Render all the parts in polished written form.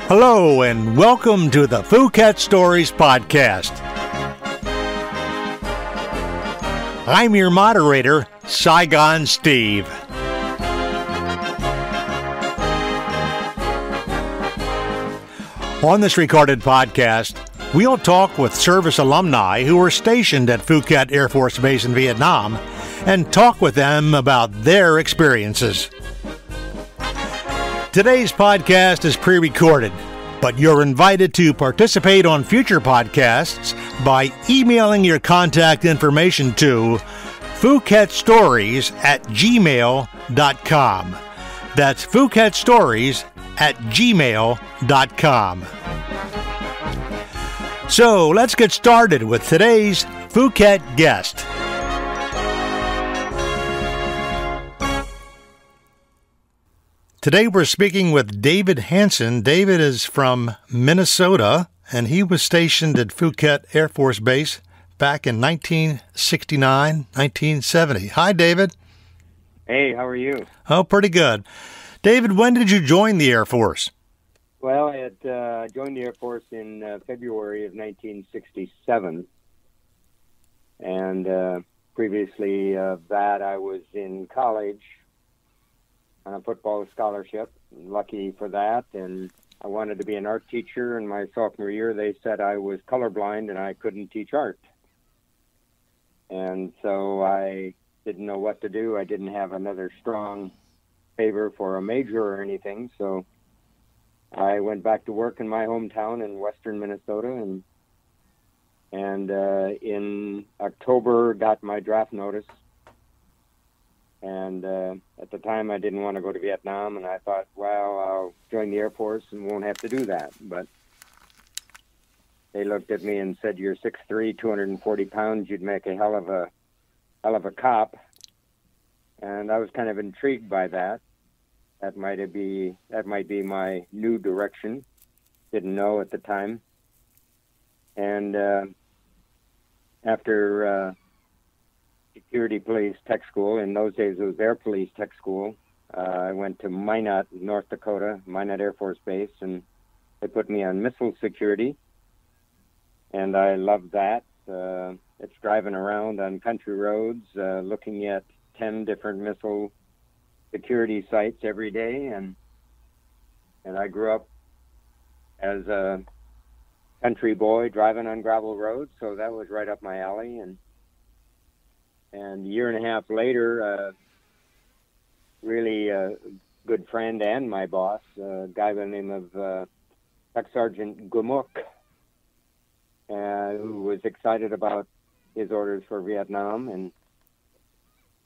Hello and welcome to the Phuket Stories podcast. I'm your moderator, Saigon Steve. On this recorded podcast, we'll talk with service alumni who were stationed at Phuket Air Force Base in Vietnam and talk with them about their experiences. Today's podcast is pre-recorded, but you're invited to participate on future podcasts by emailing your contact information to PhuketStories@gmail.com. That's PhuketStories@gmail.com. So let's get started with today's Phuket guest. Today we're speaking with David Hanson. David is from Minnesota, and he was stationed at Phuket Air Force Base back in 1969, 1970. Hi, David. Hey, how are you? Oh, pretty good. David, when did you join the Air Force? Well, I had joined the Air Force in February of 1967. And previously that, I was in college on a football scholarship. Lucky for that. And I wanted to be an art teacher. In my sophomore year, they said I was colorblind and I couldn't teach art. And so I didn't know what to do. I didn't have another strong favor for a major or anything. So I went back to work in my hometown in western Minnesota, and in October got my draft notice. And at the time, I didn't want to go to Vietnam, and I thought, well, I'll join the Air Force and won't have to do that. But they looked at me and said, "You're 6'3", 240 pounds. You'd make a hell of a cop." And I was kind of intrigued by that. That might be my new direction. Didn't know at the time. And after security police tech school, in those days it was Air Police Tech School, I went to Minot, North Dakota, Minot Air Force Base, and they put me on missile security. And I loved that. It's driving around on country roads, looking at 10 different missile security sites every day, and I grew up as a country boy driving on gravel roads, so that was right up my alley. And a year and a half later, really a good friend and my boss, a guy by the name of Tech Sergeant Gumuk, who was excited about his orders for Vietnam,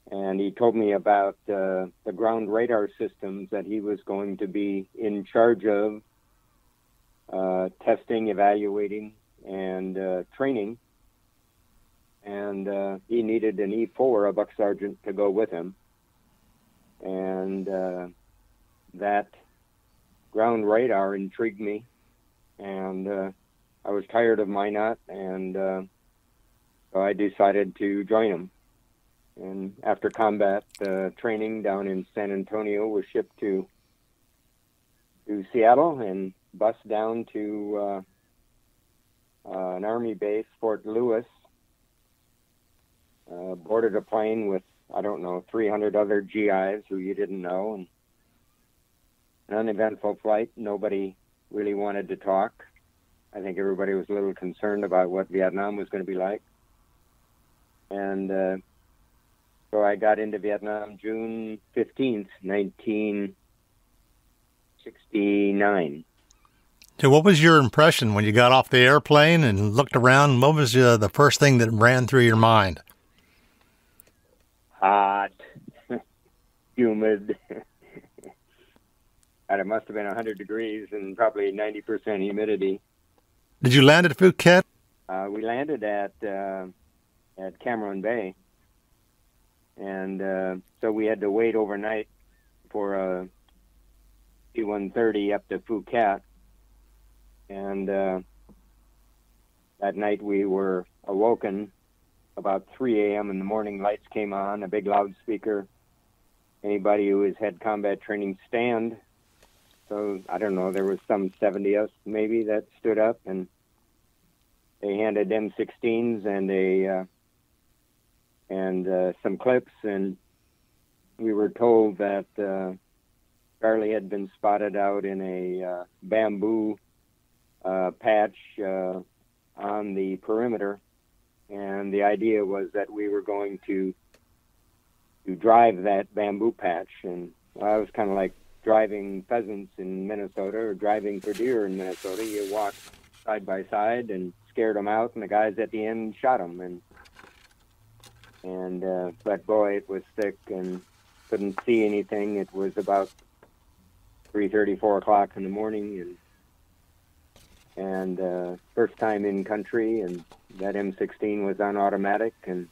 and he told me about the ground radar systems that he was going to be in charge of testing, evaluating, and training. And he needed an E4, a buck sergeant, to go with him. And that ground radar intrigued me. And I was tired of Minot, and so I decided to join him. And after combat training down in San Antonio, was shipped to Seattle and bused down to an Army base, Fort Lewis. Boarded a plane with, 300 other GIs who you didn't know. And an uneventful flight. Nobody really wanted to talk. I think everybody was a little concerned about what Vietnam was going to be like. And so I got into Vietnam June 15th, 1969. So what was your impression when you got off the airplane and looked around? What was the first thing that ran through your mind? Hot, humid. And it must have been 100 degrees and probably 90% humidity. Did you land at Phuket? We landed at Cameron Bay. And so we had to wait overnight for a C-130 up to Phuket. And that night we were awoken about 3 a.m. in the morning. Lights came on, a big loudspeaker. Anybody who has had combat training stand. So I don't know, there was some 70 of us maybe that stood up, and they handed M16s and some clips, and we were told that Charlie had been spotted out in a bamboo patch on the perimeter, and the idea was that we were going to drive that bamboo patch. And I was kind of like driving pheasants in Minnesota or driving for deer in Minnesota. You walk side by side and scared them out, and the guys at the end shot them. But boy, it was thick and couldn't see anything. It was about 3:30, 4 o'clock in the morning, and first time in country, and that M16 was on automatic, and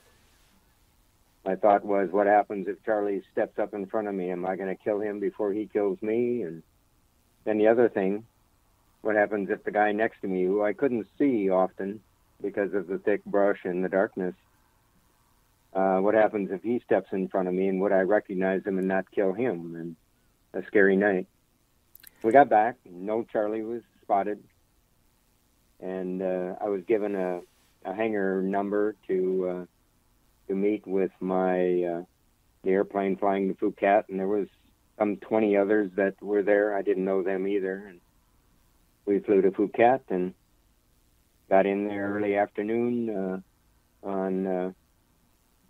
my thought was, what happens if Charlie steps up in front of me? Am I going to kill him before he kills me? And then the other thing, what happens if the guy next to me, who I couldn't see often because of the thick brush and the darkness, what happens if he steps in front of me, and would I recognize him and not kill him? And a scary night. We got back. No Charlie was spotted. And I was given a hangar number to meet with the airplane flying to Phuket, and there was some 20 others that were there. I didn't know them either. And we flew to Phuket and got in there early afternoon on,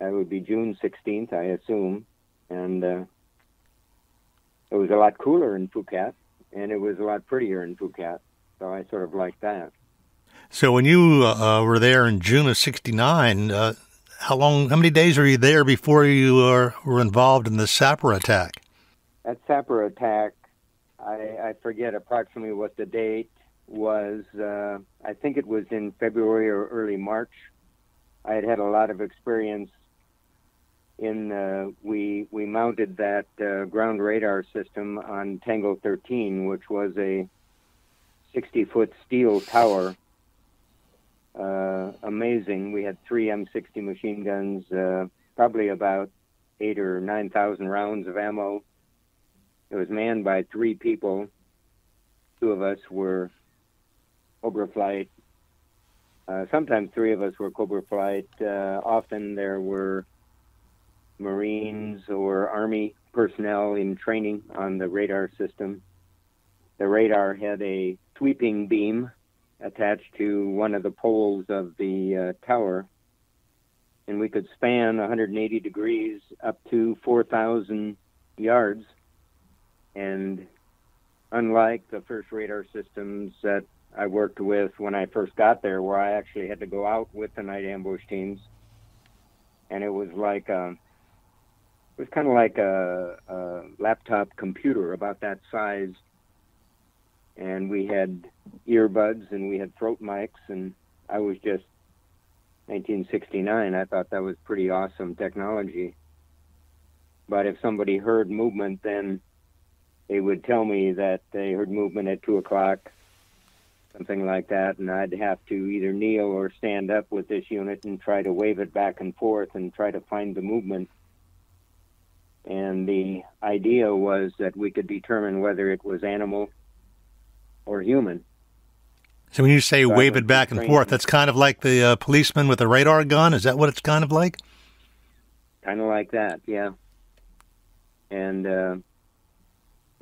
that would be June 16th, I assume. And it was a lot cooler in Phuket, and it was a lot prettier in Phuket. So I sort of liked that. So when you were there in June of '69, how many days were you there before you were involved in the sapper attack? That sapper attack, I forget approximately what the date was. I think it was in February or early March. I had a lot of experience we mounted that ground radar system on Tango 13, which was a 60-foot steel tower. Amazing. We had 3 M60 machine guns, probably about 8,000 or 9,000 rounds of ammo. It was manned by 3 people. 2 of us were Cobra flight. Sometimes 3 of us were Cobra flight. Often there were Marines or Army personnel in training on the radar system. The radar had a sweeping beam attached to one of the poles of the tower, and we could span 180 degrees up to 4,000 yards. And unlike the first radar systems that I worked with when I first got there, where I actually had to go out with the night ambush teams, and it was kind of like a laptop computer about that size. And we had earbuds and we had throat mics, and I was just 1969. I thought that was pretty awesome technology. But if somebody heard movement, then they would tell me that they heard movement at 2 o'clock, something like that, and I'd have to either kneel or stand up with this unit and try to wave it back and forth and try to find the movement. And the idea was that we could determine whether it was animal or human. So when you say wave it back and forth, that's kind of like the policeman with a radar gun? Is that what it's kind of like? Kind of like that, yeah. And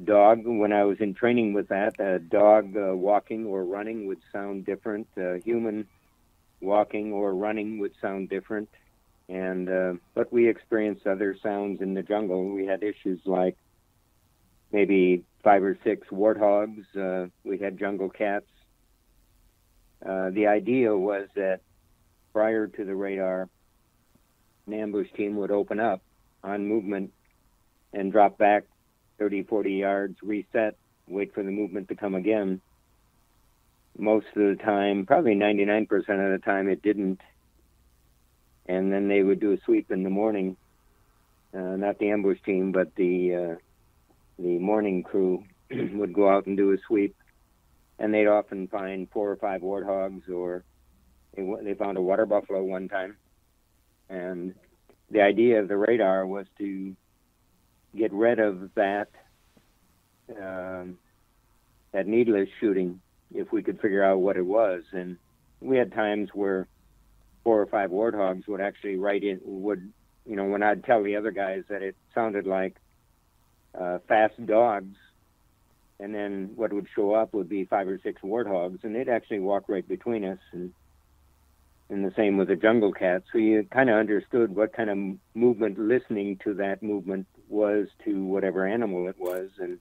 dog, when I was in training with that, a dog walking or running would sound different. Human walking or running would sound different. And but we experienced other sounds in the jungle. We had issues like maybe 5 or 6 warthogs. We had jungle cats. The idea was that prior to the radar, an ambush team would open up on movement and drop back 30, 40 yards, reset, wait for the movement to come again. Most of the time, probably 99% of the time, it didn't. And then they would do a sweep in the morning. Not the ambush team, but the morning crew would go out and do a sweep. And they'd often find 4 or 5 warthogs, or they found a water buffalo one time. And the idea of the radar was to get rid of that needless shooting if we could figure out what it was. And we had times where 4 or 5 warthogs would actually when I'd tell the other guys that it sounded like fast dogs, and then what would show up would be 5 or 6 warthogs, and they'd actually walk right between us. And the same with the jungle cat. So you kind of understood what kind of movement listening to that movement was to whatever animal it was. And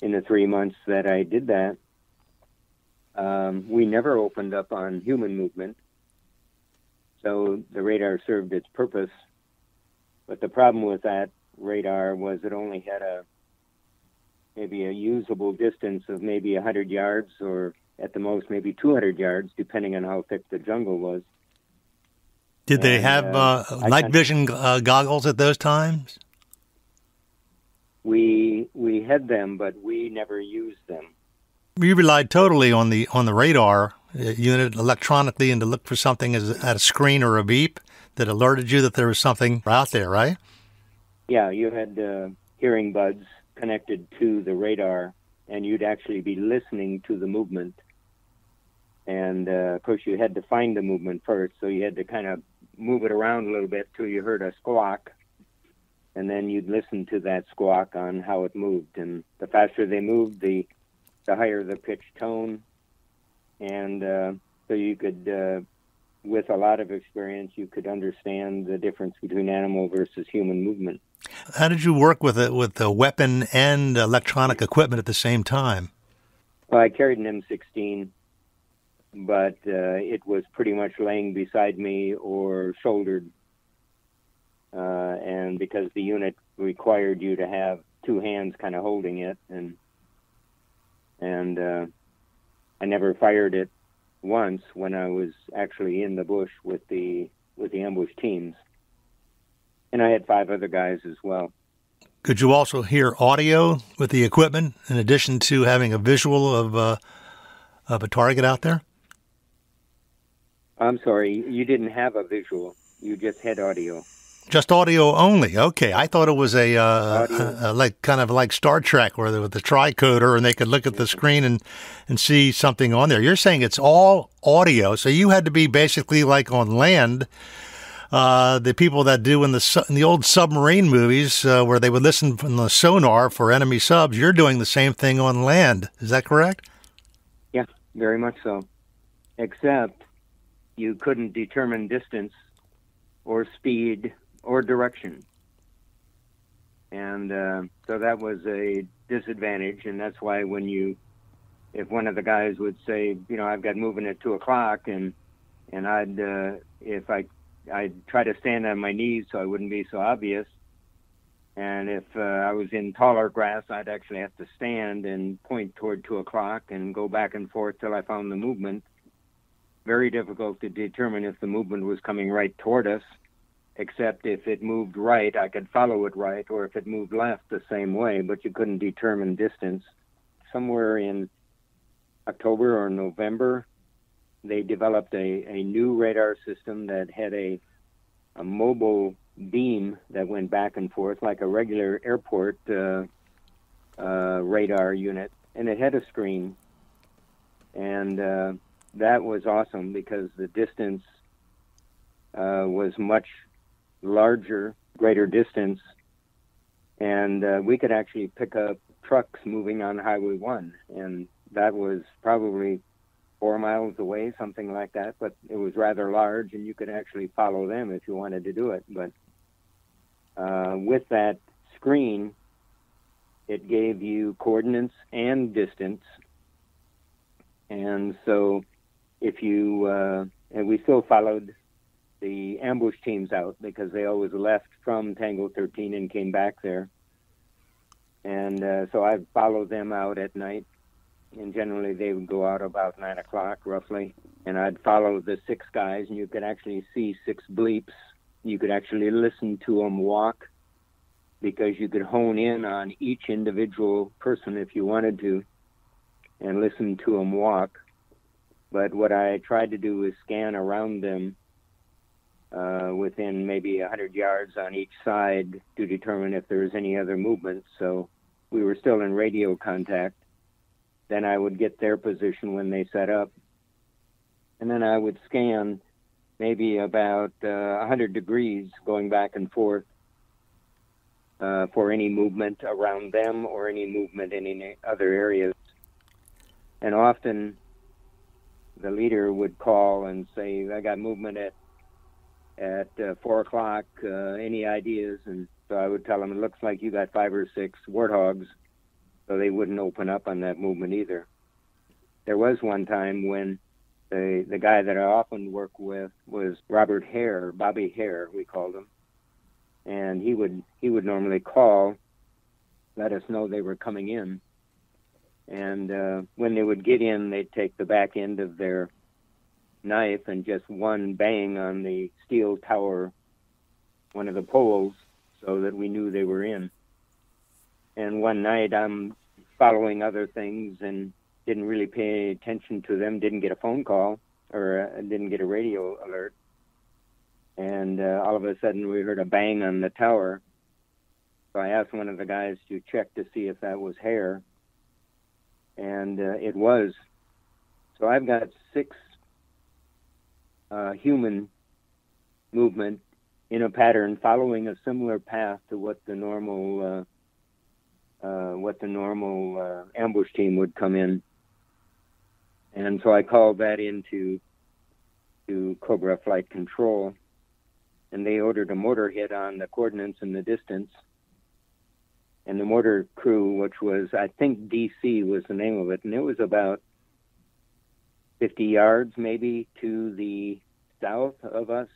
in the 3 months that I did that, we never opened up on human movement. So the radar served its purpose. But the problem with that radar was it only had maybe a usable distance of maybe 100 yards, or at the most maybe 200 yards, depending on how thick the jungle was. Did they have night vision goggles at those times? We had them, but we never used them. You relied totally on the radar unit electronically, and to look for something at a screen or a beep that alerted you that there was something out there, right? Yeah, you had hearing buds connected to the radar, and you'd actually be listening to the movement. And, of course, you had to find the movement first, so you had to kind of move it around a little bit till you heard a squawk, and then you'd listen to that squawk on how it moved. And the faster they moved, the higher the pitch tone. And so you could, with a lot of experience, you could understand the difference between animal versus human movement. How did you work with the weapon and electronic equipment at the same time? Well, I carried an M16, but it was pretty much laying beside me or shouldered. And because the unit required you to have 2 hands kind of holding it, and I never fired it once when I was actually in the bush with the ambush teams. And I had 5 other guys as well. Could you also hear audio with the equipment in addition to having a visual of a target out there? I'm sorry, you didn't have a visual. You just had audio. Just audio only. Okay, I thought it was a kind of like Star Trek, where with the tricoder, and they could look at the screen and see something on there. You're saying it's all audio, so you had to be basically like on land. The people that do in the old submarine movies, where they would listen from the sonar for enemy subs. You're doing the same thing on land. Is that correct? Yeah, very much so. Except you couldn't determine distance or speed or direction. And so that was a disadvantage, and that's why if one of the guys would say, I've got moving at 2 o'clock, and I'd try to stand on my knees so I wouldn't be so obvious. And if I was in taller grass, I'd actually have to stand and point toward 2 o'clock and go back and forth till I found the movement. Very difficult to determine if the movement was coming right toward us, except if it moved right, I could follow it right, or if it moved left, the same way, but you couldn't determine distance. Somewhere in October or November, they developed a new radar system that had a mobile beam that went back and forth like a regular airport radar unit, and it had a screen. And that was awesome because the distance was much larger, greater distance, and we could actually pick up trucks moving on Highway 1, and that was probably 4 miles away, something like that, but it was rather large, and you could actually follow them if you wanted to do it. But with that screen, it gave you coordinates and distance, and so if you, and we still followed the ambush teams out because they always left from Tango 13 and came back there. And so I'd follow them out at night, and generally they would go out about 9 o'clock roughly, and I'd follow the 6 guys, and you could actually see 6 bleeps. You could actually listen to them walk because you could hone in on each individual person if you wanted to and listen to them walk. But what I tried to do is scan around them within maybe 100 yards on each side to determine if there was any other movement. So we were still in radio contact, then I would get their position when they set up. And then I would scan maybe about 100 degrees going back and forth for any movement around them or any movement in any other areas. And often the leader would call and say, I got movement at 4 o'clock, any ideas? And so I would tell them, it looks like you got 5 or 6 warthogs, so they wouldn't open up on that movement either. There was one time when the guy that I often work with was Robert Hare, Bobby Hare, we called him. And he would normally call, let us know they were coming in. And when they would get in, they'd take the back end of their knife and just one bang on the steel tower, one of the poles, so that we knew they were in. And one night I'm following other things and didn't really pay attention to them, didn't get a phone call or didn't get a radio alert. And all of a sudden we heard a bang on the tower. So I asked one of the guys to check to see if that was Hare. And it was. So I've got 6 human movement in a pattern following a similar path to what the normal ambush team would come in. And so I called that into Cobra Flight Control, and they ordered a mortar hit on the coordinates and the distance. And the mortar crew, which was, I think DC was the name of it, and it was about 50 yards maybe to the south of us.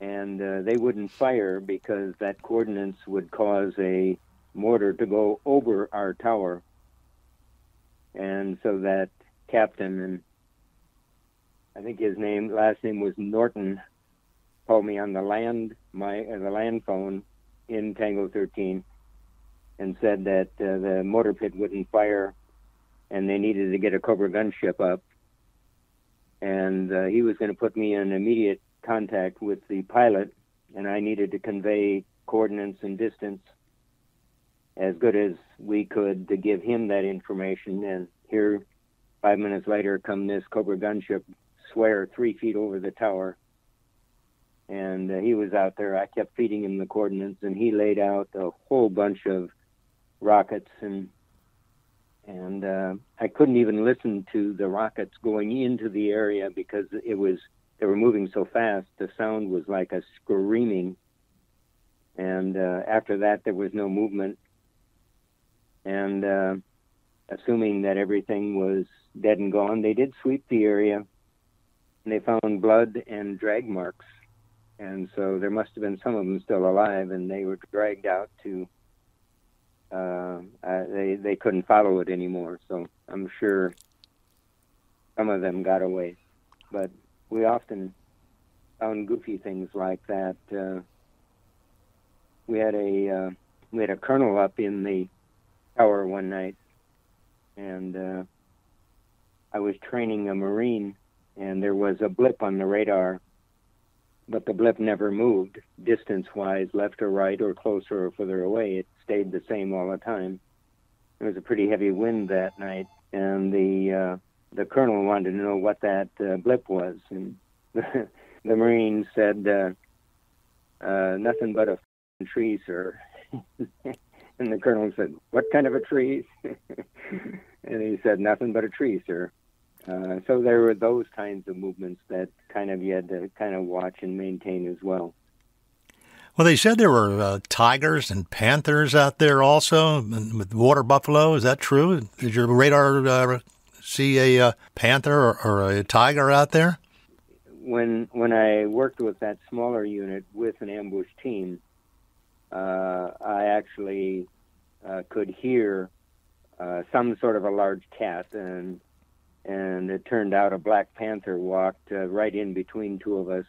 And they wouldn't fire because that coordinates would cause a mortar to go over our tower. And so that captain, and I think his last name was Norton, called me on the land phone in Tango 13 and said that the mortar pit wouldn't fire and they needed to get a Cobra gunship up. And he was going to put me in immediate contact with the pilot, and I needed to convey coordinates and distance as good as we could to give him that information. And here, 5 minutes later, come this Cobra gunship swear 3 feet over the tower. And he was out there. I kept feeding him the coordinates, and he laid out a whole bunch of rockets, and I couldn't even listen to the rockets going into the area because they were moving so fast. The sound was like a screaming. And after that, there was no movement. And assuming that everything was dead and gone, they did sweep the area, and they found blood and drag marks. And so there must have been some of them still alive, and they were dragged out to, they couldn't follow it anymore. So I'm sure some of them got away. But we often found goofy things like that. We had a colonel up in the tower one night, and I was training a Marine, and there was a blip on the radar, but the blip never moved distance-wise, left or right or closer or further away. It stayed the same all the time. There was a pretty heavy wind that night, and the colonel wanted to know what that blip was, and the Marine said, nothing but a tree, sir. And the colonel said, what kind of a tree? And he said, nothing but a tree, sir. So there were those kinds of movements that you had to kind of watch and maintain as well. Well, they said there were tigers and panthers out there also, with water buffalo. Is that true? Did your radar see a panther or a tiger out there? When I worked with that smaller unit with an ambush team, I actually could hear some sort of a large cat, and it turned out a black panther walked right in between two of us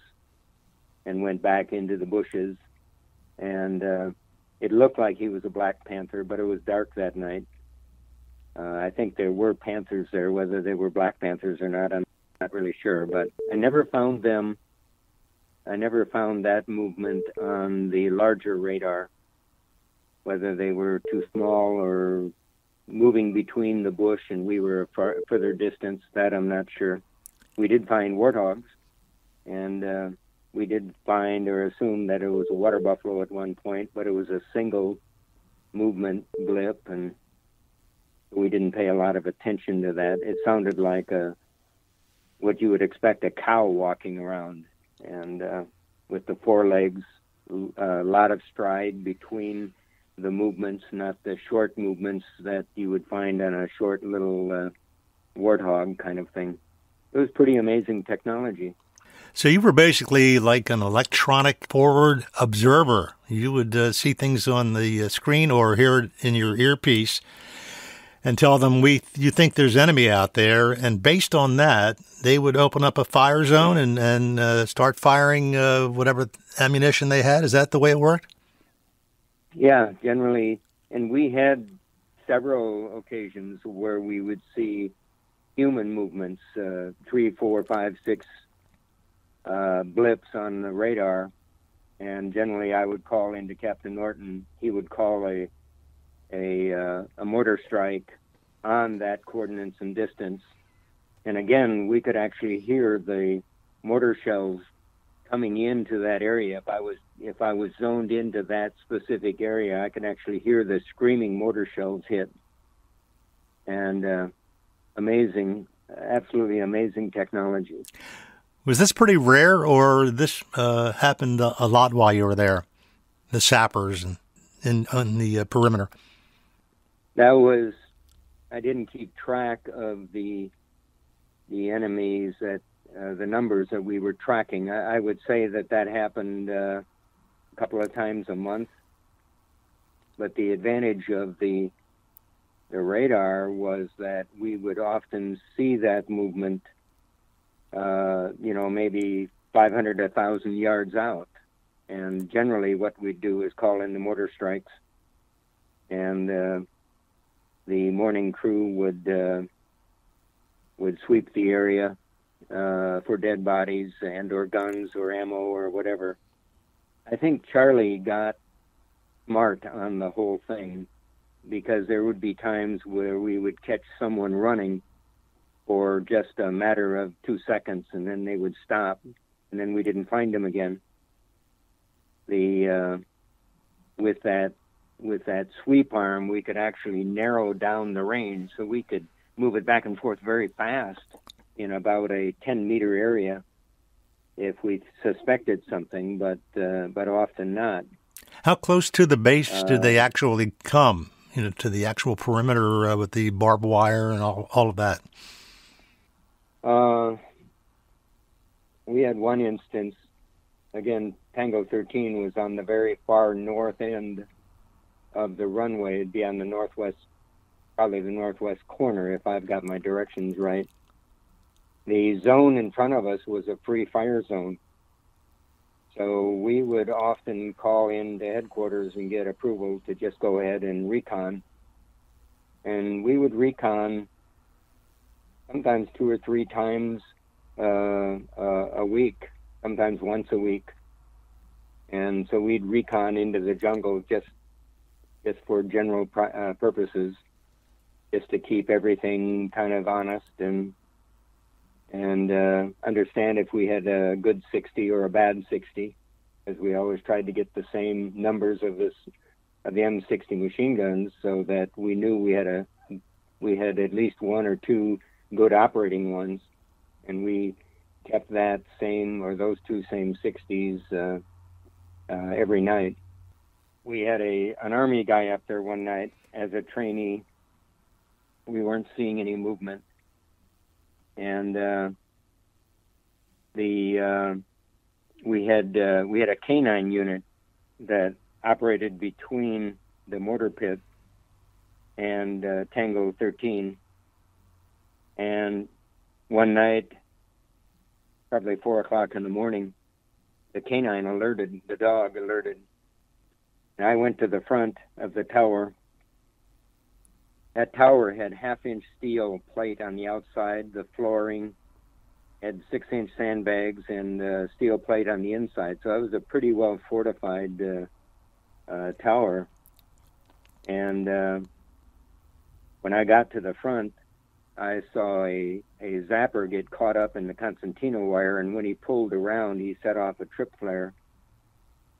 and went back into the bushes. And it looked like he was a black panther, but it was dark that night. I think there were panthers there. Whether they were black panthers or not, I'm not really sure. But I never found them. I never found that movement on the larger radar, whether they were too small or moving between the bush and we were a further distance. That I'm not sure. We did find warthogs, and we did find or assume that it was a water buffalo at one point, but it was a single movement blip, and we didn't pay a lot of attention to that. It sounded like what you would expect a cow walking around, and with the forelegs, a lot of stride between the movements, not the short movements that you would find on a short little warthog kind of thing. It was pretty amazing technology. So you were basically like an electronic forward observer. You would see things on the screen or hear it in your earpiece and tell them, you think there's enemy out there. And based on that, they would open up a fire zone and start firing whatever ammunition they had. Is that the way it worked? Yeah, generally. And we had several occasions where we would see human movements, 3, 4, 5, 6 blips on the radar. And generally I would call into Captain Norton. He would call a mortar strike on that coordinates and distance. And again, we could actually hear the mortar shells coming into that area. If I was zoned into that specific area, I could actually hear the screaming mortar shells hit. And amazing, absolutely amazing technology. Was this pretty rare, or this happened a lot while you were there, the sappers and on the perimeter? I didn't keep track of the enemies, that the numbers that we were tracking. I would say that happened a couple of times a month. But the advantage of the radar was that we would often see that movement, maybe 500 to 1,000 yards out. And generally what we'd do is call in the mortar strikes, and the morning crew would sweep the area for dead bodies and or guns or ammo or whatever. I think Charlie got smart on the whole thing, because there would be times where we would catch someone running for just a matter of 2 seconds, and then they would stop, and then we didn't find them again. With that sweep arm, we could actually narrow down the range, so we could move it back and forth very fast in about a 10-meter area if we suspected something, but often not. How close to the base did they actually come? To the actual perimeter with the barbed wire and all of that? We had one instance. Again, Tango 13 was on the very far north end of the runway. It'd be on the northwest, probably the northwest corner, if I've got my directions right. The zone in front of us was a free fire zone. So we would often call in to headquarters and get approval to just go ahead and recon. And we would recon sometimes 2 or 3 times a week, sometimes once a week. And so we'd recon into the jungle just for general purposes, just to keep everything kind of honest and understand if we had a good 60 or a bad 60, as we always tried to get the same numbers of the M60 machine guns, so that we knew we had at least 1 or 2 good operating ones, and we kept that same, or those 2 same 60s every night. We had an Army guy up there one night as a trainee. We weren't seeing any movement. And we had a canine unit that operated between the mortar pit and Tango 13. And one night, probably 4 o'clock in the morning, the canine alerted, the dog alerted. And I went to the front of the tower. That tower had 1/2-inch steel plate on the outside. The flooring had 6-inch sandbags and steel plate on the inside. So it was a pretty well fortified tower. And when I got to the front, I saw a zapper get caught up in the concertina wire, and when he pulled around, he set off a trip flare.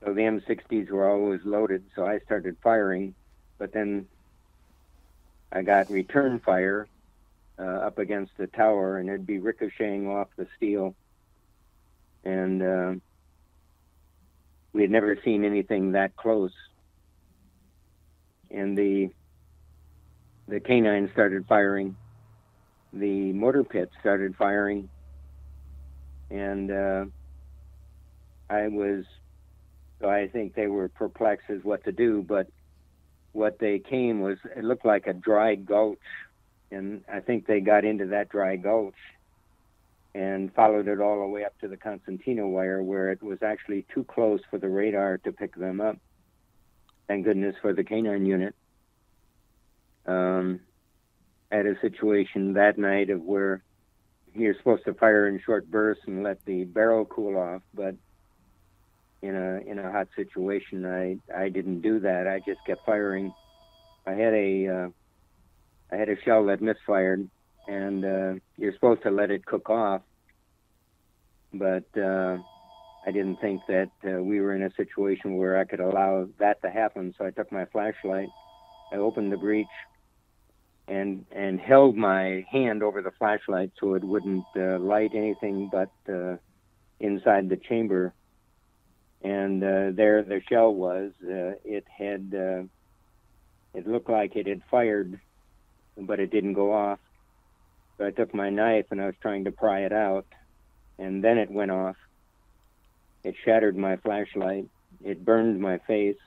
So the M60s were always loaded, so I started firing, but then I got return fire up against the tower, and it'd be ricocheting off the steel. And we had never seen anything that close. And the canine started firing. The mortar pit started firing. And I think they were perplexed as what to do, but what they came was, it looked like a dry gulch. And I think they got into that dry gulch and followed it all the way up to the concertina wire, where it was actually too close for the radar to pick them up. Thank goodness for the canine unit. Had a situation that night of where you're supposed to fire in short bursts and let the barrel cool off, but in a hot situation, I didn't do that. I just kept firing. I had a shell that misfired, and you're supposed to let it cook off, but I didn't think that we were in a situation where I could allow that to happen. So I took my flashlight, I opened the breech, and held my hand over the flashlight so it wouldn't light anything but inside the chamber. And there the shell was. It looked like it had fired, but it didn't go off. So I took my knife and I was trying to pry it out, and then it went off. It shattered my flashlight. It burned my face.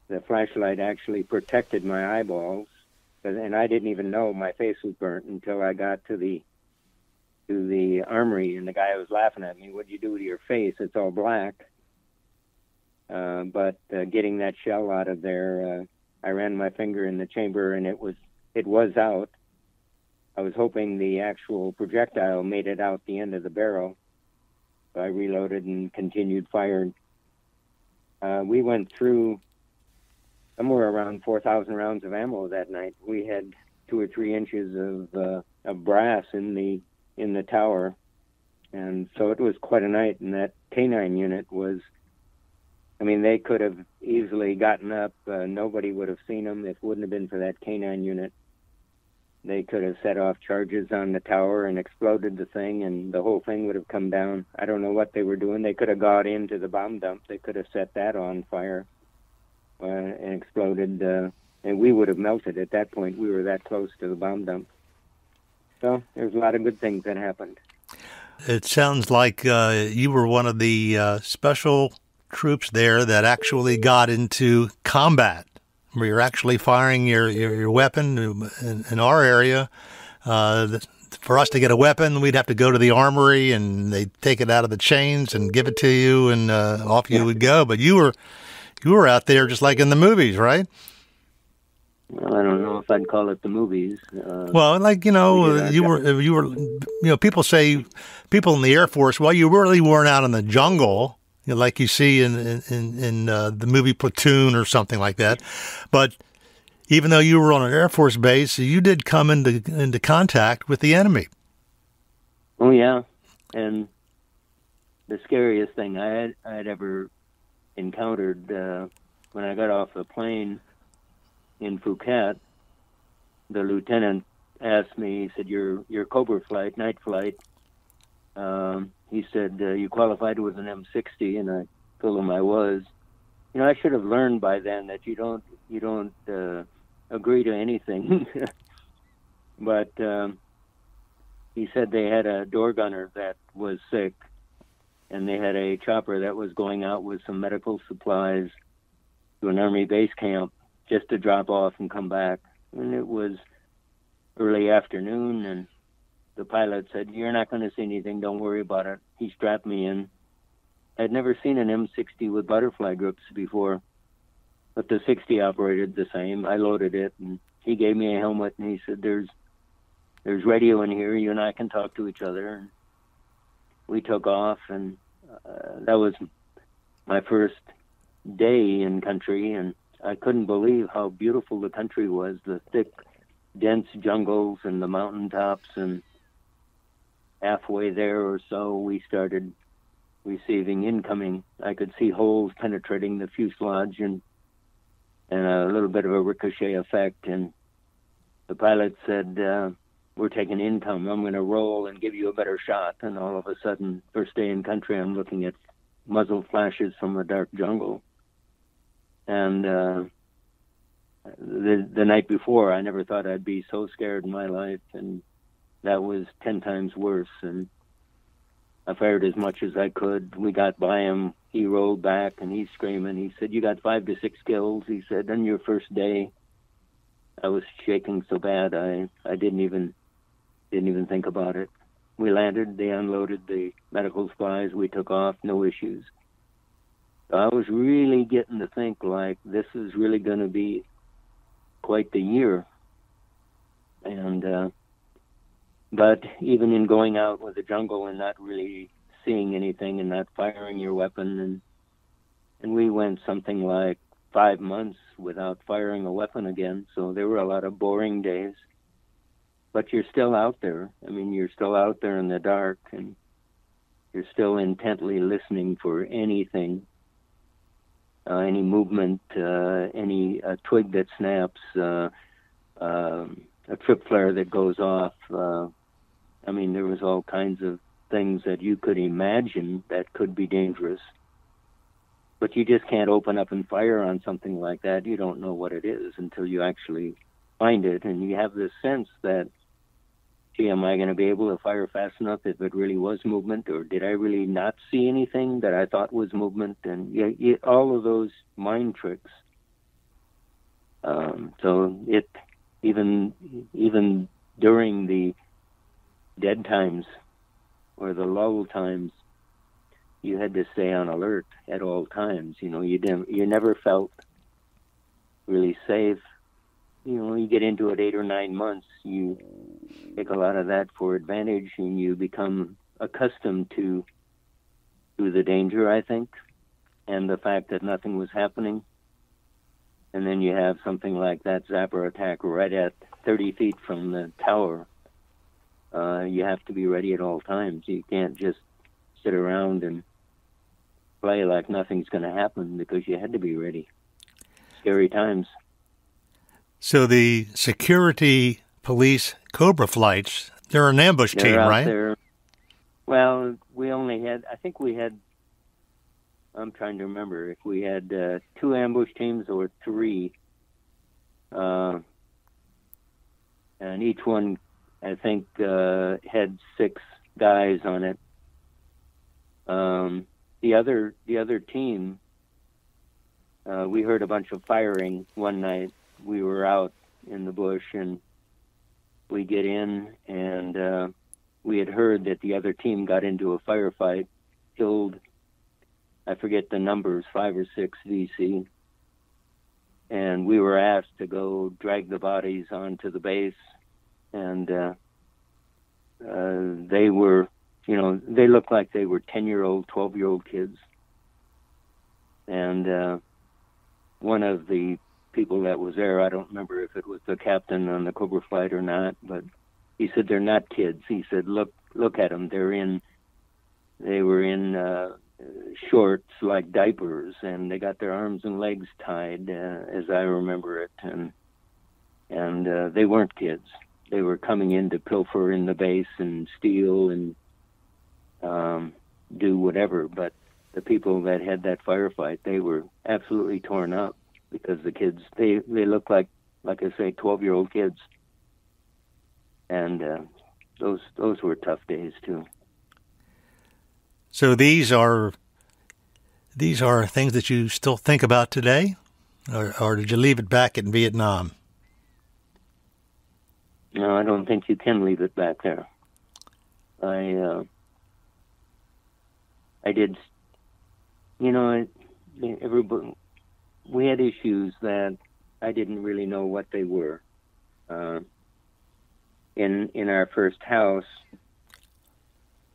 The flashlight actually protected my eyeballs, and I didn't even know my face was burnt until I got to the armory, and the guy was laughing at me. "What'd you do to your face? It's all black." But getting that shell out of there, I ran my finger in the chamber, and it was out. I was hoping the actual projectile made it out the end of the barrel. So I reloaded and continued firing. We went through somewhere around 4,000 rounds of ammo that night. We had 2 or 3 inches of brass in the tower, and so it was quite a night. And that canine unit was, I mean, they could have easily gotten up. Nobody would have seen them if it wouldn't have been for that canine unit. They could have set off charges on the tower and exploded the thing, and the whole thing would have come down. I don't know what they were doing. They could have got into the bomb dump. They could have set that on fire and exploded, and we would have melted at that point. We were that close to the bomb dump. So there's a lot of good things that happened. It sounds like you were one of the special troops there that actually got into combat, where you're actually firing your weapon in our area. For us to get a weapon, we'd have to go to the armory, and they'd take it out of the chains and give it to you, and off you would go. But you were out there just like in the movies, right? Well, I don't know if I'd call it the movies. Well, like, you were, people say, people in the Air Force, well, you really weren't out in the jungle, like you see in the movie Platoon or something like that. But even though you were on an Air Force base, you did come into contact with the enemy. Oh, yeah. And the scariest thing I had ever encountered when I got off the plane in Phuket, the lieutenant asked me, he said, your Cobra flight, night flight, he said, you qualified with an M60, and I told him I was. I should have learned by then that you don't agree to anything. But he said they had a door gunner that was sick, and they had a chopper that was going out with some medical supplies to an Army base camp just to drop off and come back. And it was early afternoon, and the pilot said, "You're not going to see anything, don't worry about it." He strapped me in. I'd never seen an M60 with butterfly grips before, but the 60 operated the same. I loaded it, and he gave me a helmet, and he said, there's radio in here, you and I can talk to each other. And we took off, and that was my first day in country, and I couldn't believe how beautiful the country was, the thick dense jungles and the mountaintops, and halfway there or so, we started receiving incoming. I could see holes penetrating the fuselage and a little bit of a ricochet effect. And the pilot said, we're taking income. I'm going to roll and give you a better shot. And all of a sudden, first day in country, I'm looking at muzzle flashes from a dark jungle. And the night before, I never thought I'd be so scared in my life. And that was 10 times worse. And I fired as much as I could. We got by him. He rolled back and he's screaming. He said, "You got 5 to 6 kills." He said, "On your first day." I was shaking so bad I didn't even think about it. We landed. They unloaded the medical supplies. We took off. No issues. So I was really getting to think like this is really going to be quite the year. And but even in going out with the jungle and not really seeing anything and not firing your weapon, and we went something like 5 months without firing a weapon again. So there were a lot of boring days. But you're still out there. I mean, you're still out there in the dark, and you're still intently listening for anything, any movement, any twig that snaps, a trip flare that goes off. I mean, there was all kinds of things that you could imagine that could be dangerous. But you just can't open up and fire on something like that. You don't know what it is until you actually find it. And you have this sense that, gee, am I going to be able to fire fast enough if it really was movement? Or did I really not see anything that I thought was movement? And all of those mind tricks. So it, even during the dead times or the lull times, you had to stay on alert at all times. You know, you never felt really safe. You know, you get into it 8 or 9 months, you take a lot of that for advantage, and you become accustomed to the danger, I think, and the fact that nothing was happening. And then you have something like that zapper attack right at 30 feet from the tower. You have to be ready at all times. You can't just sit around and play like nothing's going to happen, because you had to be ready. Scary times. So the security police Cobra flights, they're an ambush team, right? There. Well, I'm trying to remember if we had 2 ambush teams or 3. And each one, I think, had 6 guys on it. The other team, we heard a bunch of firing one night. We were out in the bush, and we get in, and we had heard that the other team got into a firefight, killed, I forget the numbers, 5 or 6 VC. And we were asked to go drag the bodies onto the base, and they were, they looked like they were 10-year-old, 12-year-old kids. And one of the people that was there, I don't remember if it was the captain on the Cobra flight or not, but he said, "They're not kids." He said, look at them. They were in shorts like diapers, and they got their arms and legs tied, as I remember it. And they weren't kids. They were coming in to pilfer in the base and steal and do whatever. But the people that had that firefight, they were absolutely torn up, because the kids, they looked like I say, 12-year-old kids. And those were tough days too. So these are things that you still think about today, or did you leave it back in Vietnam? No, I don't think you can leave it back there. I did, everybody, we had issues that I didn't really know what they were. In our first house,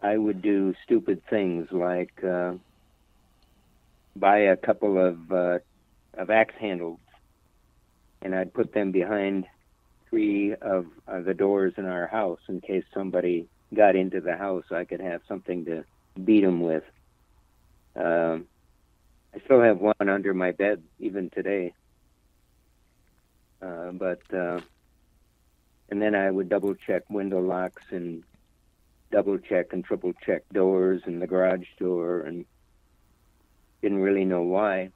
I would do stupid things like buy a couple of axe handles, and I'd put them behind three of the doors in our house in case somebody got into the house. I could have something to beat them with. I still have one under my bed even today. And then I would double check window locks and double check and triple check doors and the garage door, and didn't really know why.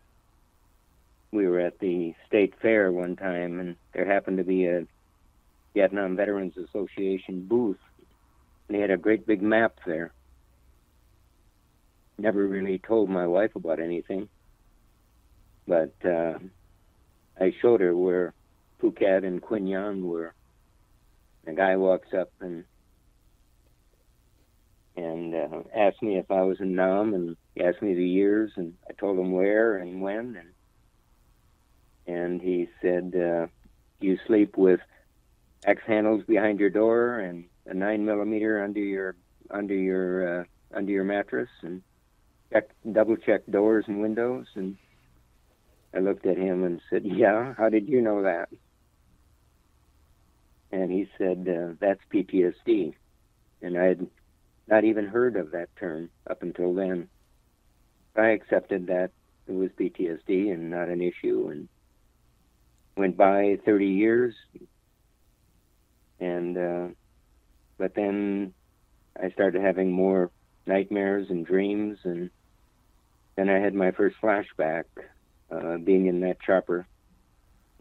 We were at the state fair one time, and there happened to be a Vietnam Veterans Association booth, and they had a great big map there. Never really told my wife about anything, but I showed her where Phuket and Quy Nhon were. A guy walks up and asked me if I was in Nam, and he asked me the years, and I told him where and when, and he said, "You sleep with axe handles behind your door and a 9mm under your mattress, and double check doors and windows." And I looked at him and said, "Yeah, how did you know that?" And he said, "That's PTSD." And I had not even heard of that term up until then. I accepted that it was PTSD and not an issue, and went by 30 years. And but then I started having more nightmares and dreams, and then I had my first flashback, being in that chopper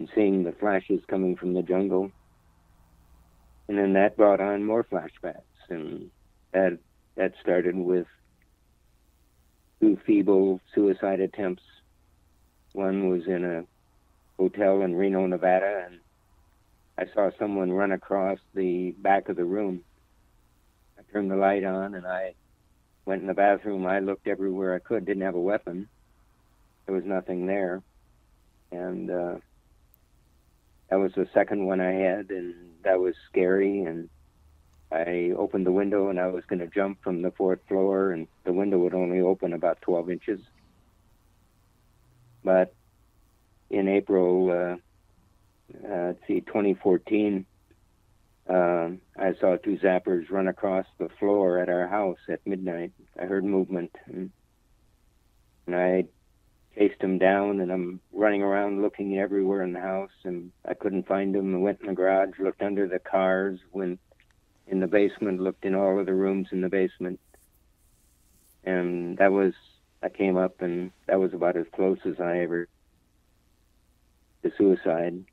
and seeing the flashes coming from the jungle. And then that brought on more flashbacks, and that started with 2 feeble suicide attempts. One was in a hotel in Reno, Nevada, and I saw someone run across the back of the room. I turned the light on, and I went in the bathroom. I looked everywhere I could, didn't have a weapon. There was nothing there. And that was the second one I had, and that was scary. And I opened the window, and I was going to jump from the 4th floor, and the window would only open about 12 inches. But in April, 2014, I saw 2 zappers run across the floor at our house at midnight. I heard movement, and I chased them down, and I'm running around looking everywhere in the house, and I couldn't find them. I went in the garage, looked under the cars, went in the basement, looked in all of the rooms in the basement. And I came up, and that was about as close as I ever to suicide.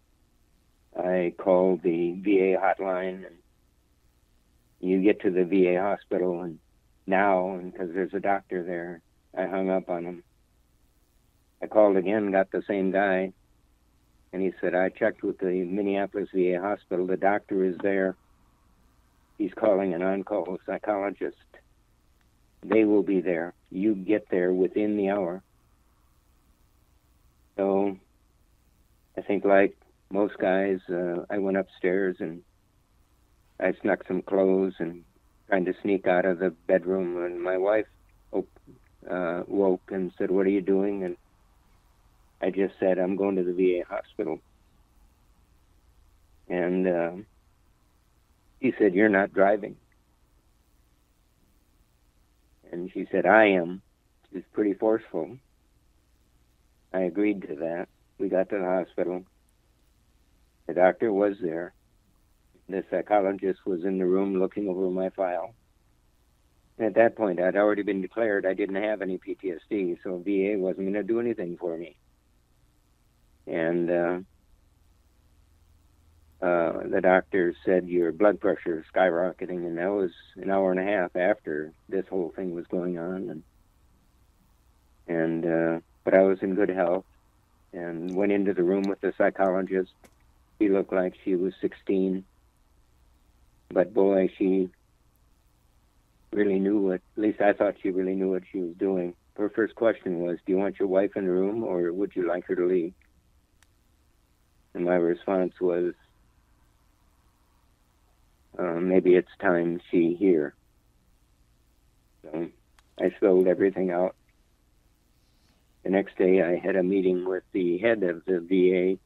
I called the VA hotline, and you get to the VA hospital, and because there's a doctor there, I hung up on him. I called again, got the same guy, and he said, "I checked with the Minneapolis VA hospital. The doctor is there. He's calling an on-call psychologist. They will be there. You get there within the hour." So I think like most guys, I went upstairs and I snuck some clothes and trying to sneak out of the bedroom, and my wife woke and said, "What are you doing?" And I just said, "I'm going to the VA hospital." And he said, "You're not driving." And she said, "I am." She was pretty forceful. I agreed to that. We got to the hospital. The doctor was there. The psychologist was in the room looking over my file. And at that point, I'd already been declared I didn't have any PTSD, so VA wasn't going to do anything for me. And the doctor said, "Your blood pressure is skyrocketing," and that was an hour and a half after this whole thing was going on. But I was in good health, and went into the room with the psychologist. She looked like she was 16, but boy, she really knew at least I thought she really knew what she was doing. Her first question was, "Do you want your wife in the room, or would you like her to leave?" And my response was, "Maybe it's time she here." So I spilled everything out. The next day I had a meeting with the head of the VA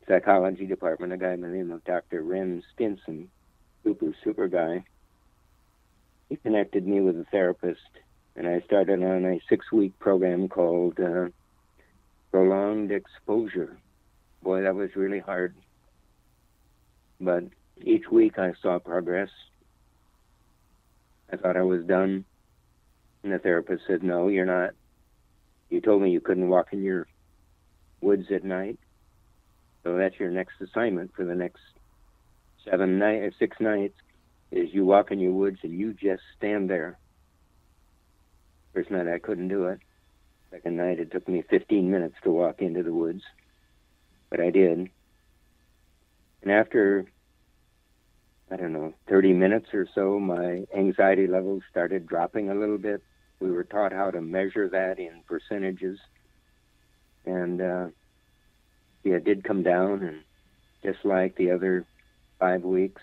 psychology department, a guy by the name of Dr. Ren Stinson, super guy. He connected me with a therapist, and I started on a 6-week program called Prolonged Exposure. Boy, that was really hard. But each week I saw progress. I thought I was done. And the therapist said, no, you're not. You told me you couldn't walk in your woods at night. So that's your next assignment for the next 6 nights, is you walk in your woods and you just stand there. First night I couldn't do it. Second night it took me 15 minutes to walk into the woods. But I did. And after, 30 minutes or so, my anxiety levels started dropping a little bit. We were taught how to measure that in percentages. And it did come down, and just like the other 5 weeks.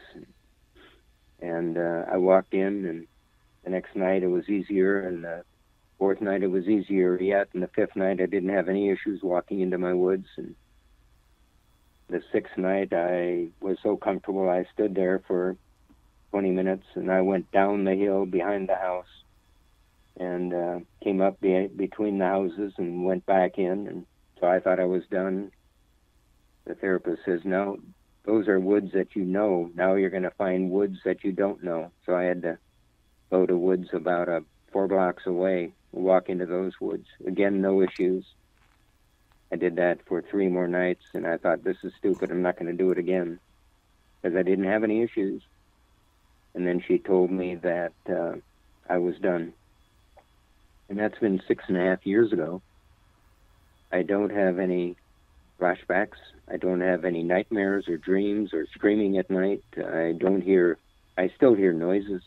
And I walked in, and the next night it was easier, and the fourth night it was easier yet, and the fifth night I didn't have any issues walking into my woods. And the sixth night I was so comfortable I stood there for 20 minutes, and I went down the hill behind the house and came up between the houses and went back in. And so I thought I was done. The therapist says, no, those are woods that you know. Now you're going to find woods that you don't know. So I had to go to woods about 4 blocks away, walk into those woods. Again, no issues. I did that for 3 more nights, and I thought, this is stupid. I'm not going to do it again, because I didn't have any issues. And then she told me that I was done. And that's been 6.5 years ago. I don't have any flashbacks. I don't have any nightmares or dreams or screaming at night. I still hear noises,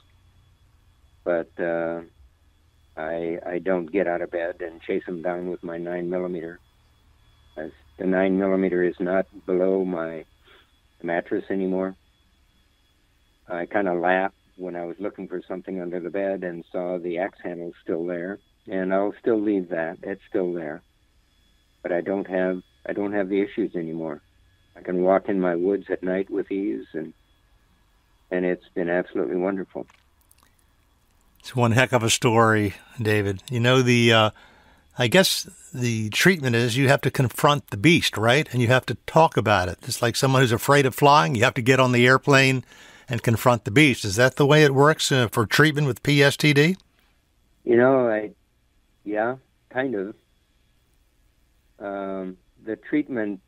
but I don't get out of bed and chase them down with my 9mm. The 9mm is not below my mattress anymore. I kind of laughed when I was looking for something under the bed and saw the axe handle still there, and I'll still leave that. It's still there, but I don't have the issues anymore. I can walk in my woods at night with ease, and it's been absolutely wonderful. It's one heck of a story, David. You know, I guess the treatment is you have to confront the beast, right? And you have to talk about it. It's like someone who's afraid of flying. You have to get on the airplane and confront the beast. Is that the way it works for treatment with PTSD? You know, yeah, kind of. The treatment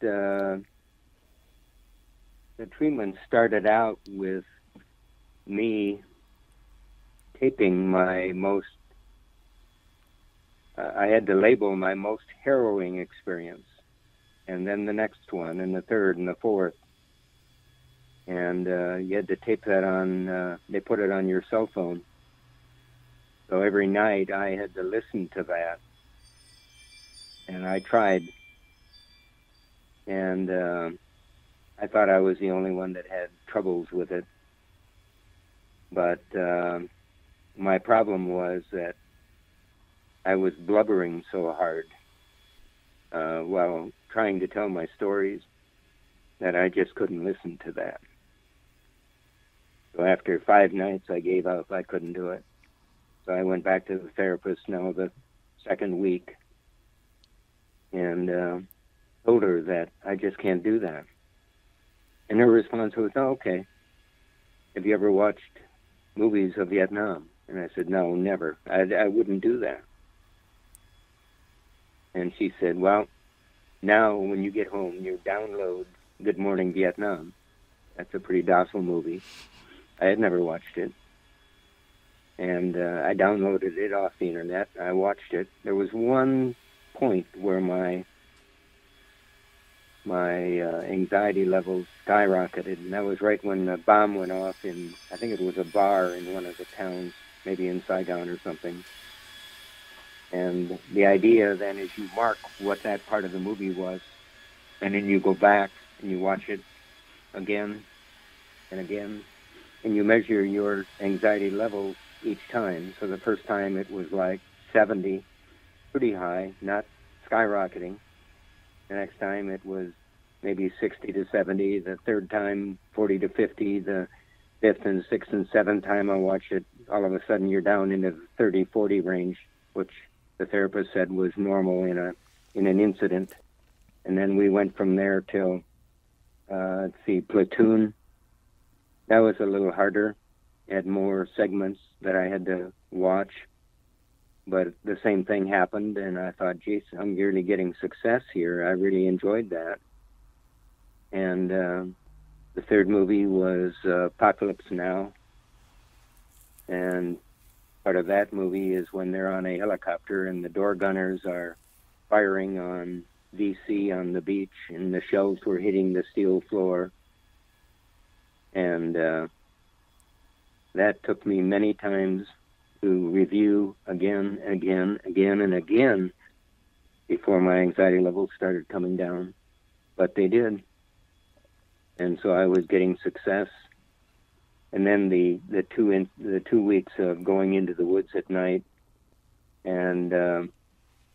started out with me taping my most, I had to label my most harrowing experience, and then the next one, and the third, and the fourth. And you had to tape that on, they put it on your cell phone. So every night I had to listen to that. And I tried. And I thought I was the only one that had troubles with it. But my problem was that I was blubbering so hard while trying to tell my stories that I just couldn't listen to that. So after 5 nights, I gave up. I couldn't do it. So I went back to the therapist now the second week and told her that I just can't do that. And her response was, oh, okay. Have you ever watched movies of Vietnam? And I said, no, never. I wouldn't do that. And she said, well, now when you get home, you download Good Morning Vietnam. That's a pretty docile movie. I had never watched it. And I downloaded it off the internet. I watched it. There was one point where my anxiety levels skyrocketed, and that was right when the bomb went off in, I think it was a bar in one of the towns, maybe in Saigon or something. And the idea then is you mark what that part of the movie was, and then you go back and you watch it again and again, and you measure your anxiety levels each time. So the first time it was like 70, pretty high, not skyrocketing. The next time it was maybe 60 to 70. The third time, 40 to 50. The fifth and sixth and seventh time I watch it, all of a sudden you're down into the 30, 40 range, which the therapist said was normal in an incident. And then we went from there till, Platoon. That was a little harder. It had more segments that I had to watch. But the same thing happened, and I thought, geez, I'm really getting success here. I really enjoyed that. And the third movie was Apocalypse Now. And part of that movie is when they're on a helicopter and the door gunners are firing on VC on the beach, and the shells were hitting the steel floor. And that took me many times to review again and again before my anxiety levels started coming down. But they did. And so I was getting success. And then the 2 weeks of going into the woods at night, and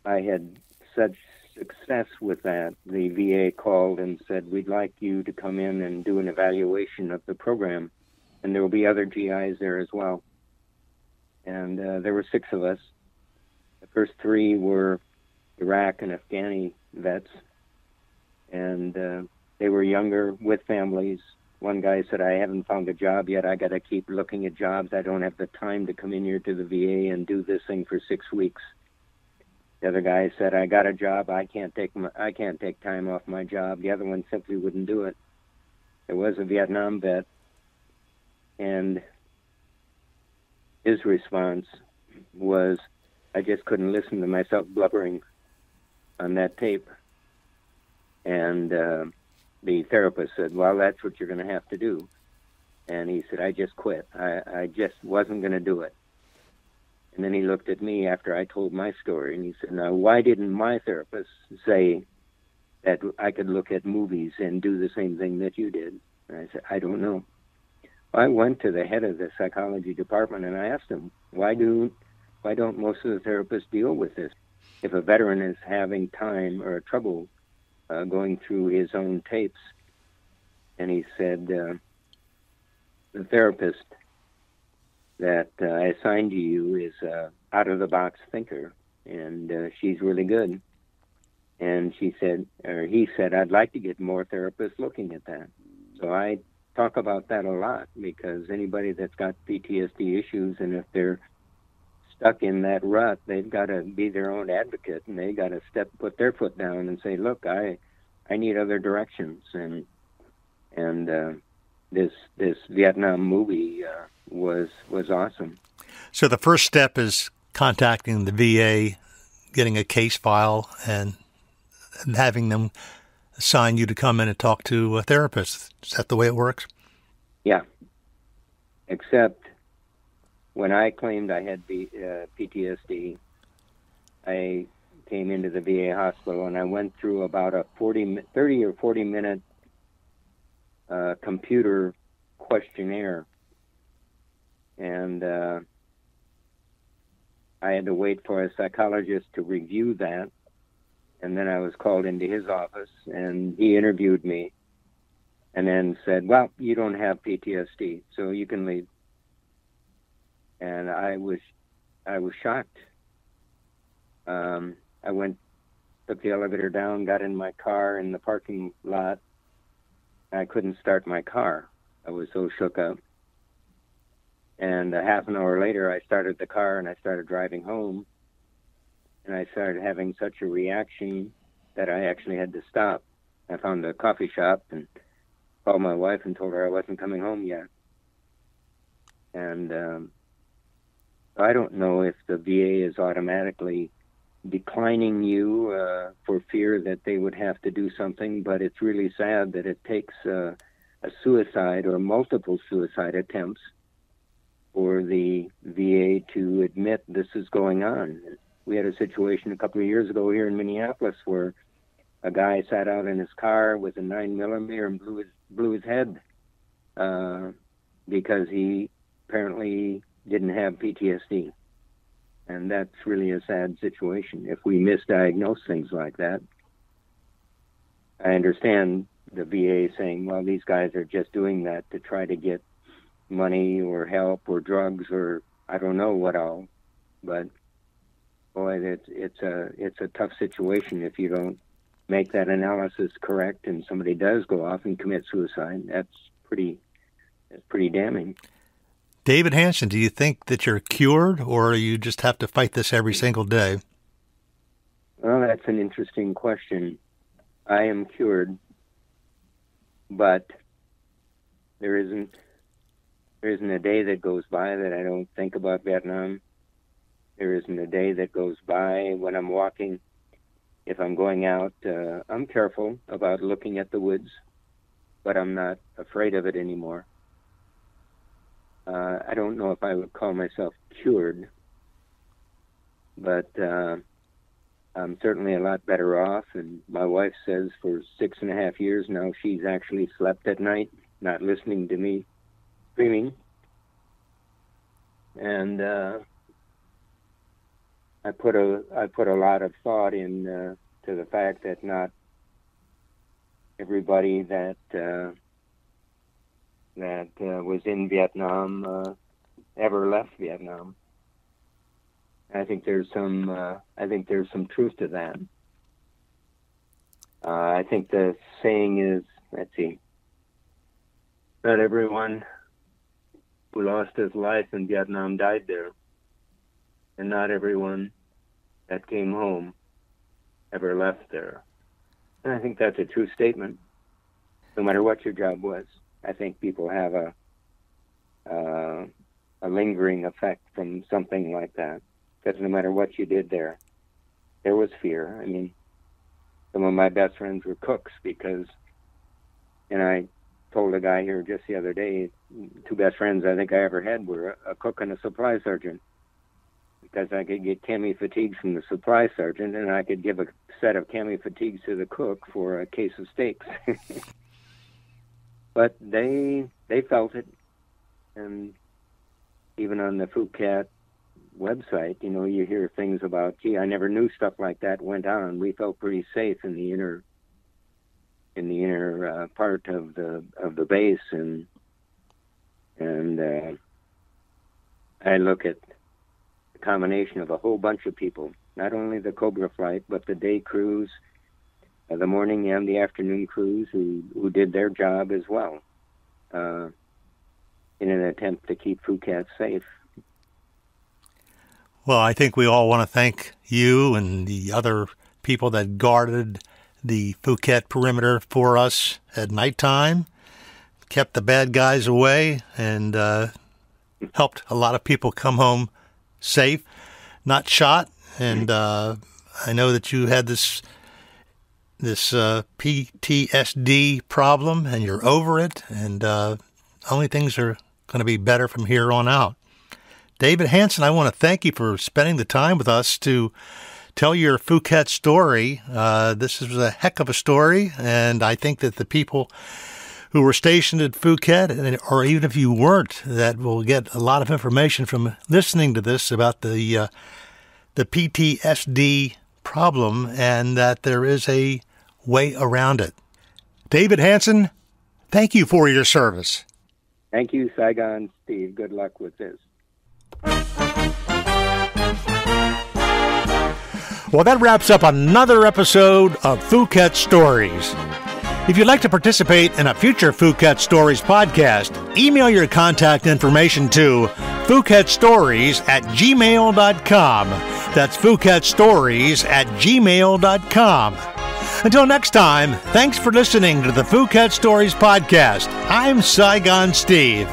I had such success with that. The VA called and said, we'd like you to come in and do an evaluation of the program. And there will be other GIs there as well. And there were 6 of us. The first 3 were Iraq and Afghani vets. And they were younger with families. One guy said, I haven't found a job yet. I got to keep looking at jobs. I don't have the time to come in here to the VA and do this thing for 6 weeks. The other guy said, I got a job. I can't take time off my job. The other one simply wouldn't do it. There was a Vietnam vet, and his response was, I just couldn't listen to myself blubbering on that tape. And the therapist said, well, that's what you're going to have to do. And he said, I just quit. I just wasn't going to do it. And then he looked at me after I told my story, and he said, now, why didn't my therapist say that I could look at movies and do the same thing that you did? And I said, I don't know. I went to the head of the psychology department, and I asked him, why don't most of the therapists deal with this? If a veteran is having time or trouble going through his own tapes. And he said, the therapist that I assigned to you is out-of-the-box thinker, and she's really good. And he said, I'd like to get more therapists looking at that. So I talk about that a lot, because anybody that's got PTSD issues, and if they're stuck in that rut, they've got to be their own advocate, and they got to put their foot down and say, look, I need other directions. And this Vietnam movie was awesome. So the first step is contacting the VA, getting a case file, and having them assign you to come in and talk to a therapist. Is that the way it works? Yeah. Except when I claimed I had PTSD, I came into the VA hospital, and I went through about a 30 or 40 minute computer questionnaire. And I had to wait for a psychologist to review that. And then I was called into his office, and he interviewed me and then said, well, you don't have PTSD, so you can leave. And I was shocked. I took the elevator down, got in my car in the parking lot. I couldn't start my car. I was so shook up. And a half an hour later, I started the car and I started driving home. And I started having such a reaction that I actually had to stop. I found a coffee shop and called my wife and told her I wasn't coming home yet. And I don't know if the VA is automatically declining you for fear that they would have to do something, but it's really sad that it takes a suicide or multiple suicide attempts for the VA to admit this is going on. We had a situation a couple of years ago here in Minneapolis where a guy sat out in his car with a 9mm and blew his head because he apparently didn't have PTSD. And that's really a sad situation if we misdiagnose things like that. I understand the VA saying, well, these guys are just doing that to try to get money or help or drugs or I don't know what all. But boy, it's a tough situation if you don't make that analysis correct and somebody does go off and commit suicide. That's pretty damning. David Hanson, do you think that you're cured, or you just have to fight this every single day? Well, that's an interesting question. I am cured, but there isn't a day that goes by that I don't think about Vietnam. There isn't a day that goes by when I'm walking. If I'm going out, I'm careful about looking at the woods, but I'm not afraid of it anymore. I don't know if I would call myself cured, but I'm certainly a lot better off. And my wife says for 6.5 years now she's actually slept at night, not listening to me screaming. And I put a lot of thought in to the fact that not everybody that was in Vietnam ever left Vietnam. I think there's some truth to that. I think the saying is, let's see, not everyone who lost his life in Vietnam died there, and not everyone that came home ever left there. And I think that's a true statement, no matter what your job was. I think people have a lingering effect from something like that, because no matter what you did there was fear. I mean, some of my best friends were cooks and I told a guy here just the other day, 2 best friends I think I ever had were a cook and a supply sergeant, because I could get cami fatigues from the supply sergeant, and I could give a set of cami fatigues to the cook for a case of steaks. But they felt it, and even on the Phuket website, you hear things about, gee, I never knew stuff like that went on. We felt pretty safe in the inner part of the base, and I look at the combination of a whole bunch of people, not only the Cobra flight, but the day crews, the morning and the afternoon crews who did their job as well, in an attempt to keep Phuket safe. Well, I think we all want to thank you and the other people that guarded the Phuket perimeter for us at nighttime, kept the bad guys away, and helped a lot of people come home safe, not shot. And I know that you had this PTSD problem, and you're over it, and only things are going to be better from here on out. David Hanson, I want to thank you for spending the time with us to tell your Phuket story. This is a heck of a story, and I think that the people who were stationed at Phuket, or even if you weren't, that will get a lot of information from listening to this about the PTSD problem, and that there is a way around it. David Hanson, thank you for your service. Thank you, Saigon Steve. Good luck with this. Well, that wraps up another episode of Phuket Stories. If you'd like to participate in a future Phuket Stories podcast, email your contact information to phuketstories@gmail.com. That's phuketstories@gmail.com. Until next time, thanks for listening to the Phuket Stories podcast. I'm Saigon Steve.